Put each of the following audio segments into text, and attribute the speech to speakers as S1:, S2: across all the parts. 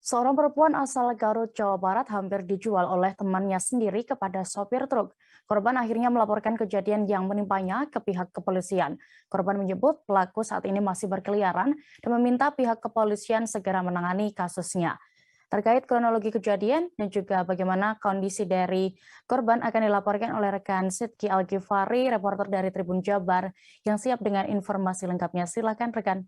S1: Seorang perempuan asal Garut, Jawa Barat hampir dijual oleh temannya sendiri kepada sopir truk. Korban akhirnya melaporkan kejadian yang menimpanya ke pihak kepolisian. Korban menyebut pelaku saat ini masih berkeliaran dan meminta pihak kepolisian segera menangani kasusnya. Terkait kronologi kejadian dan juga bagaimana kondisi dari korban akan dilaporkan oleh rekan Sidki Algifari, reporter dari Tribun Jabar, yang siap dengan informasi lengkapnya. Silakan rekan.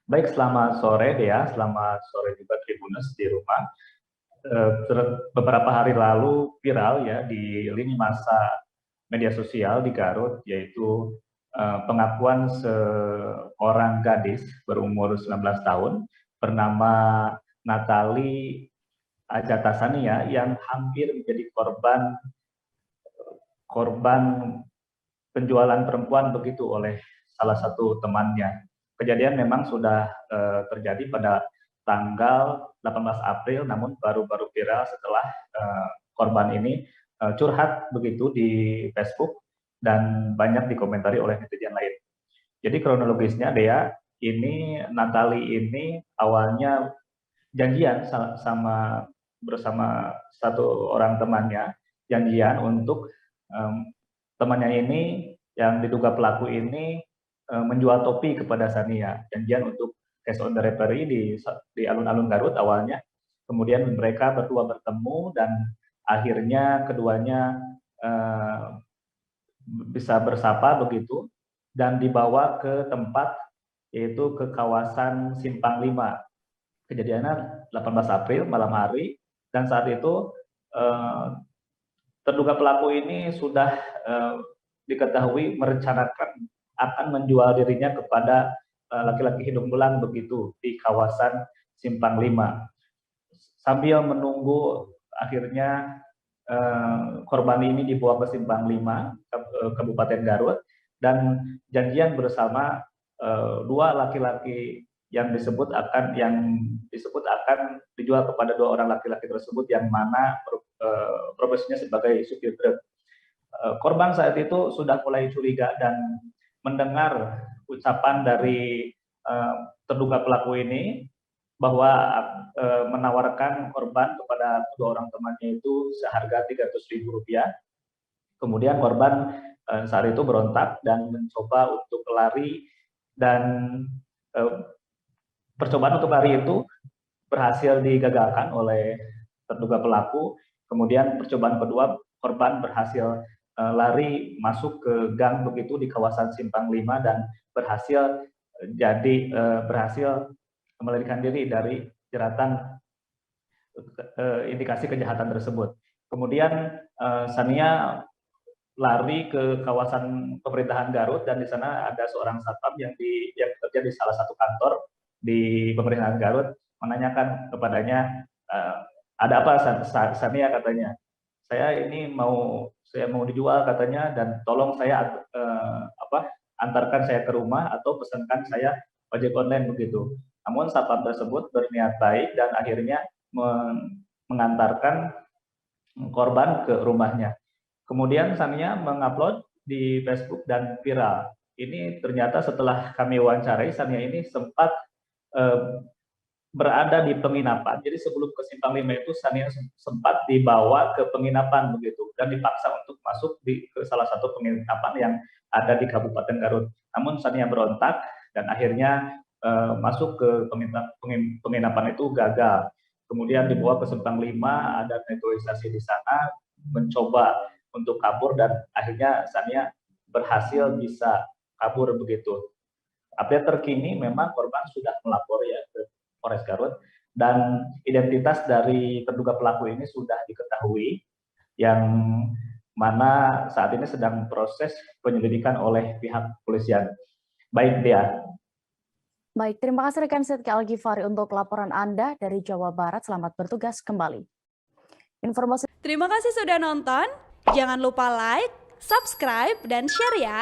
S2: Baik, selamat sore Dea, selamat sore juga Tribuners di rumah. Beberapa hari lalu viral ya di lini masa media sosial di Garut, yaitu pengakuan seorang gadis berumur 19 tahun bernama Natali Ajatasania yang hampir menjadi korban penjualan perempuan begitu oleh salah satu temannya. Kejadian memang sudah terjadi pada tanggal 18 April, namun baru-baru viral setelah korban ini curhat begitu di Facebook dan banyak dikomentari oleh netizen lain. Jadi kronologisnya Dea, ini Natali ini awalnya janjian bersama satu orang temannya, janjian untuk temannya ini yang diduga pelaku ini menjual topi kepada Sania, janjian untuk cash on delivery di alun-alun Garut awalnya. Kemudian mereka berdua bertemu dan akhirnya keduanya bisa bersapa begitu dan dibawa ke tempat, yaitu ke kawasan Simpang 5. Kejadiannya 18 April malam hari, dan saat itu terduga pelaku ini sudah diketahui merencanakan akan menjual dirinya kepada laki-laki hidung belang begitu di kawasan Simpang 5. Sambil menunggu akhirnya korban ini dibawa ke Simpang 5 Kabupaten Garut dan janjian bersama dua laki-laki yang disebut akan dijual kepada dua orang laki-laki tersebut yang mana profesinya sebagai supir truk. Korban saat itu sudah mulai curiga dan mendengar ucapan dari terduga pelaku ini bahwa menawarkan korban kepada kedua orang temannya itu seharga Rp300.000. Kemudian korban saat itu berontak dan mencoba untuk lari, dan percobaan untuk lari itu berhasil digagalkan oleh terduga pelaku. Kemudian percobaan kedua, korban berhasil lari masuk ke gang begitu di kawasan Simpang 5 dan berhasil melarikan diri dari jeratan indikasi kejahatan tersebut. Kemudian Sania lari ke kawasan pemerintahan Garut dan di sana ada seorang satpam yang bekerja di salah satu kantor di pemerintahan Garut, menanyakan kepadanya, ada apa Sania, katanya. Saya mau dijual katanya, dan tolong saya antarkan saya ke rumah atau pesankan saya ojek online begitu. Namun satpam tersebut berniat baik dan akhirnya mengantarkan korban ke rumahnya. Kemudian Sania mengupload di Facebook dan viral. Ini ternyata setelah kami wawancarai, Sania ini sempat berada di penginapan. Jadi sebelum ke Simpang 5 itu Sania sempat dibawa ke penginapan begitu dan dipaksa untuk masuk ke salah satu penginapan yang ada di Kabupaten Garut. Namun Sania berontak dan akhirnya masuk ke penginapan itu gagal. Kemudian dibawa ke Simpang 5, ada negosiasi di sana, mencoba untuk kabur dan akhirnya Sania berhasil bisa kabur begitu. Update terkini memang korban sudah melapor ya ke Polres Garut dan identitas dari terduga pelaku ini sudah diketahui, yang mana saat ini sedang proses penyelidikan oleh pihak kepolisian. Baik, Dea.
S1: Baik, terima kasih rekan Sidki Algifari untuk laporan Anda dari Jawa Barat. Selamat bertugas kembali.
S3: Terima kasih sudah nonton. Jangan lupa like, subscribe, dan share ya.